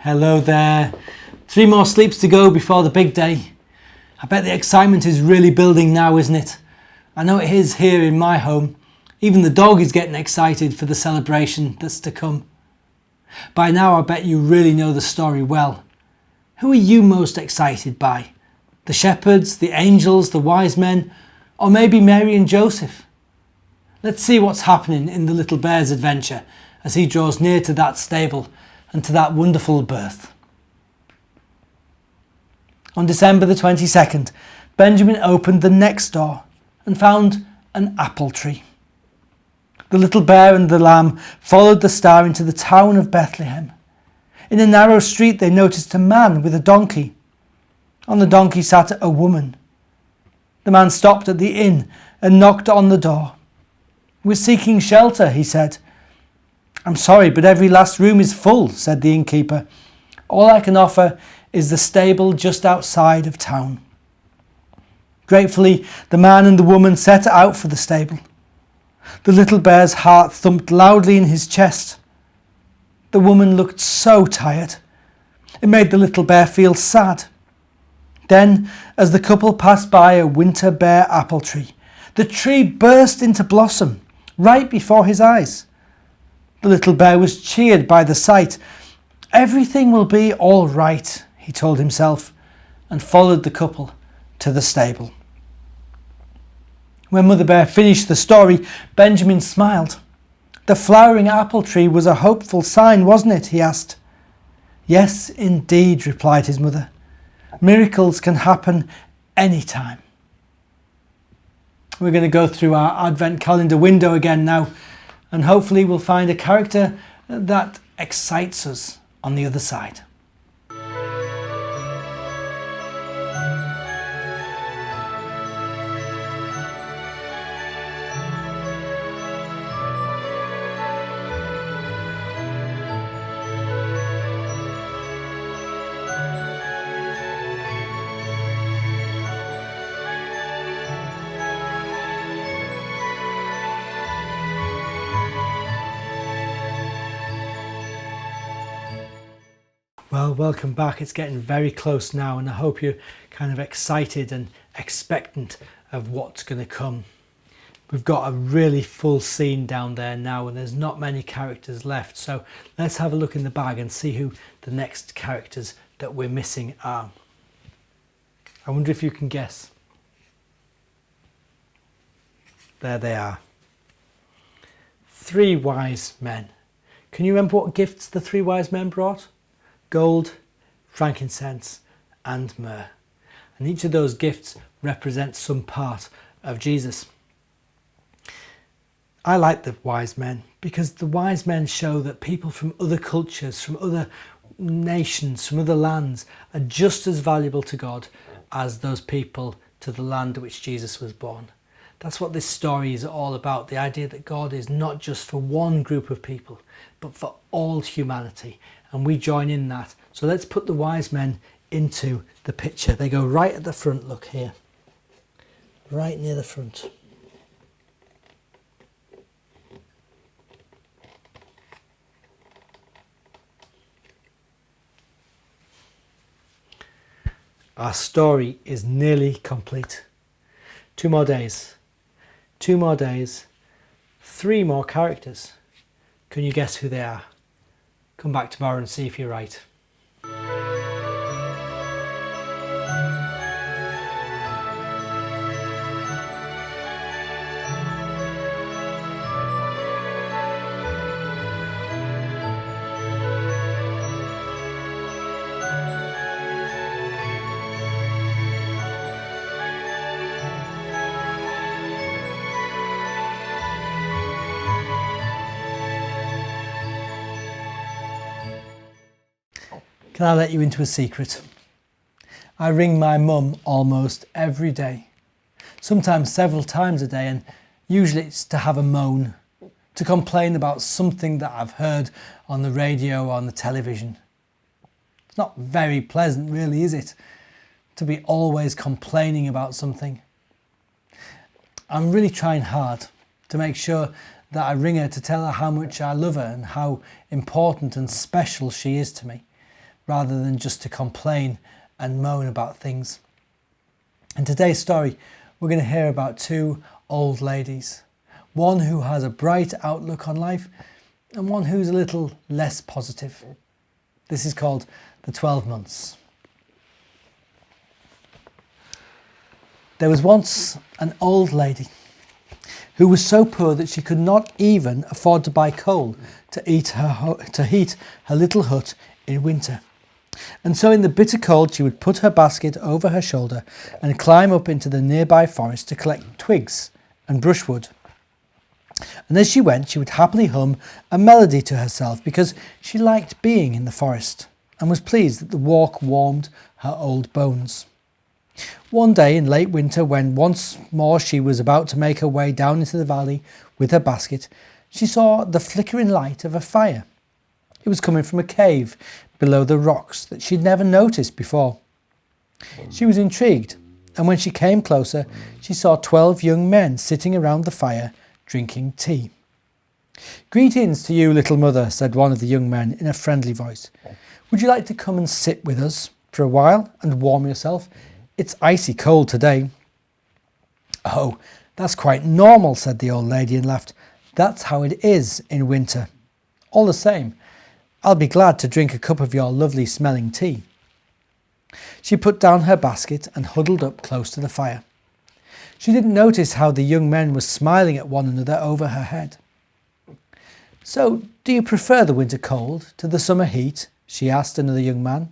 Hello there. 3 more sleeps to go before the big day. I bet the excitement is really building now, isn't it? I know it is here in my home. Even the dog is getting excited for the celebration that's to come. By now I bet you really know the story well. Who are you most excited by? The shepherds, the angels, the wise men, or maybe Mary and Joseph? Let's see what's happening in the little bear's adventure as he draws near to that stable and to that wonderful birth. On December the 22nd, Benjamin opened the next door and found an apple tree. The little bear and the lamb followed the star into the town of Bethlehem. In a narrow street they noticed a man with a donkey. On the donkey sat a woman. The man stopped at the inn and knocked on the door. "We're seeking shelter," he said. "I'm sorry, but every last room is full," said the innkeeper. "All I can offer is the stable just outside of town." Gratefully, the man and the woman set out for the stable. The little bear's heart thumped loudly in his chest. The woman looked so tired. It made the little bear feel sad. Then, as the couple passed by a winter bare apple tree, the tree burst into blossom right before his eyes. The little bear was cheered by the sight. "Everything will be all right," he told himself, and followed the couple to the stable. When Mother Bear finished the story, Benjamin smiled. "The flowering apple tree was a hopeful sign, wasn't it?" he asked. "Yes, indeed," replied his mother. "Miracles can happen any time." We're going to go through our Advent calendar window again now, and hopefully we'll find a character that excites us on the other side. Well, welcome back. It's getting very close now, and I hope you're kind of excited and expectant of what's going to come. We've got a really full scene down there now, and there's not many characters left. So let's have a look in the bag and see who the next characters that we're missing are. I wonder if you can guess. There they are. 3 wise men. Can you remember what gifts the 3 wise men brought? Gold, frankincense and myrrh. And each of those gifts represents some part of Jesus. I like the wise men because the wise men show that people from other cultures, from other nations, from other lands are just as valuable to God as those people to the land at which Jesus was born. That's what this story is all about, the idea that God is not just for one group of people, but for all humanity. And we join in that. So let's put the wise men into the picture. They go right at the front, look here. Right near the front. Our story is nearly complete. 2 more days. 2 more days. 3 more characters. Can you guess who they are? Come back tomorrow and see if you're right. Can I let you into a secret? I ring my mum almost every day, sometimes several times a day, and usually it's to have a moan, to complain about something that I've heard on the radio or on the television. It's not very pleasant really, is it? To be always complaining about something. I'm really trying hard to make sure that I ring her to tell her how much I love her and how important and special she is to me. rather than just to complain and moan about things. In today's story, we're going to hear about two old ladies. One who has a bright outlook on life and one who's a little less positive. This is called The 12 Months. There was once an old lady who was so poor that she could not even afford to buy coal to heat her little hut in winter. And so in the bitter cold she would put her basket over her shoulder and climb up into the nearby forest to collect twigs and brushwood. And as she went, she would happily hum a melody to herself because she liked being in the forest and was pleased that the walk warmed her old bones. One day in late winter, when once more she was about to make her way down into the valley with her basket, she saw the flickering light of a fire. It was coming from a cave below the rocks that she'd never noticed before. She was intrigued, and when she came closer, she saw 12 young men sitting around the fire drinking tea. "Greetings to you, little mother," said one of the young men in a friendly voice. "Would you like to come and sit with us for a while and warm yourself? It's icy cold today." "Oh, that's quite normal," said the old lady and laughed. "That's how it is in winter. All the same, I'll be glad to drink a cup of your lovely smelling tea." She put down her basket and huddled up close to the fire. She didn't notice how the young men were smiling at one another over her head. "So, do you prefer the winter cold to the summer heat?" she asked another young man.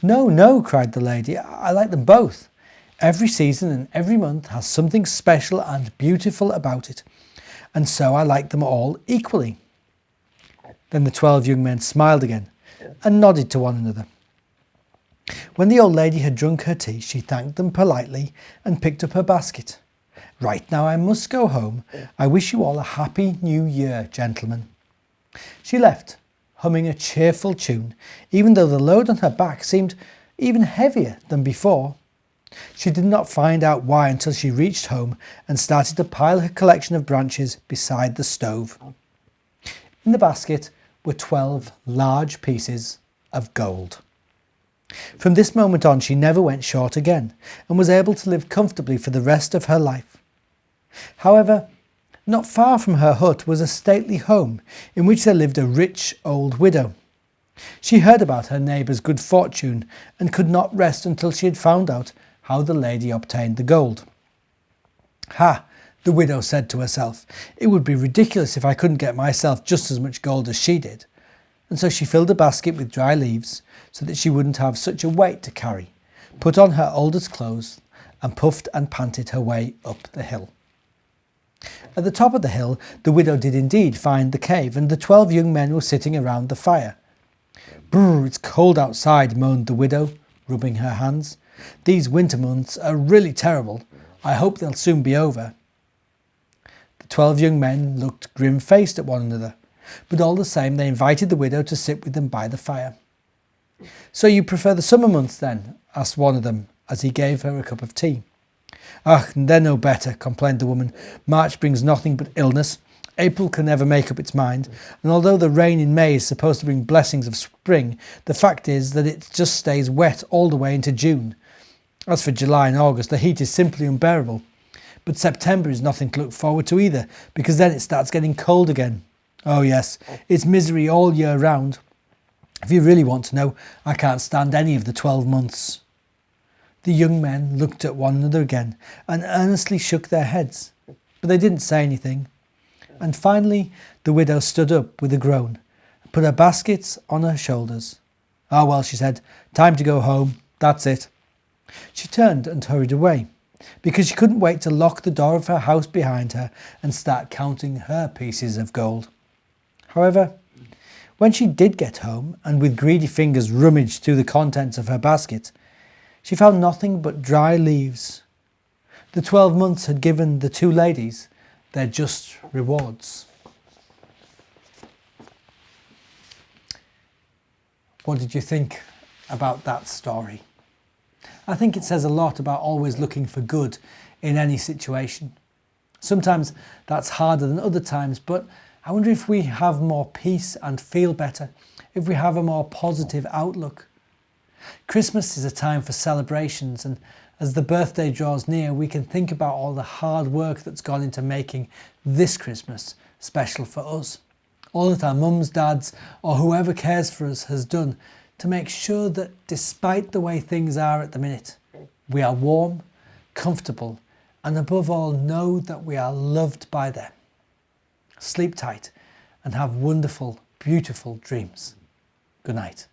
"No, no," cried the lady. "I like them both. Every season and every month has something special and beautiful about it, and so I like them all equally." Then the 12 young men smiled again and nodded to one another. When the old lady had drunk her tea, she thanked them politely and picked up her basket. "Right, now I must go home. I wish you all a happy new year, gentlemen." She left, humming a cheerful tune, even though the load on her back seemed even heavier than before. She did not find out why until she reached home and started to pile her collection of branches beside the stove. In the basket were 12 large pieces of gold. From this moment on, she never went short again and was able to live comfortably for the rest of her life. However, not far from her hut was a stately home in which there lived a rich old widow. She heard about her neighbour's good fortune and could not rest until she had found out how the lady obtained the gold. "Ha!" the widow said to herself. "It would be ridiculous if I couldn't get myself just as much gold as she did." And so she filled a basket with dry leaves so that she wouldn't have such a weight to carry, put on her oldest clothes, and puffed and panted her way up the hill. At the top of the hill, the widow did indeed find the cave, and the 12 young men were sitting around the fire. "Brr, it's cold outside," moaned the widow, rubbing her hands. "These winter months are really terrible. I hope they'll soon be over." The 12 young men looked grim-faced at one another, but all the same they invited the widow to sit with them by the fire. "So you prefer the summer months then?" asked one of them as he gave her a cup of tea. "Ach, they're no better," complained the woman. "March brings nothing but illness. April can never make up its mind, and although the rain in May is supposed to bring blessings of spring, the fact is that it just stays wet all the way into June. As for July and August, the heat is simply unbearable. But September is nothing to look forward to either, because then it starts getting cold again. Oh yes, it's misery all year round. If you really want to know, I can't stand any of the 12 months." The young men looked at one another again and earnestly shook their heads, but they didn't say anything. And finally the widow stood up with a groan and put her baskets on her shoulders. "Ah well," she said, "time to go home, that's it." She turned and hurried away, because she couldn't wait to lock the door of her house behind her and start counting her pieces of gold. However, when she did get home and with greedy fingers rummaged through the contents of her basket, she found nothing but dry leaves. The 12 months had given the two ladies their just rewards. What did you think about that story? I think it says a lot about always looking for good in any situation. Sometimes that's harder than other times, but I wonder if we have more peace and feel better, if we have a more positive outlook. Christmas is a time for celebrations, and as the birthday draws near, we can think about all the hard work that's gone into making this Christmas special for us. All that our mums, dads, or whoever cares for us has done to make sure that despite the way things are at the minute, we are warm, comfortable, and above all know that we are loved by them. Sleep tight and have wonderful, beautiful dreams. Good night.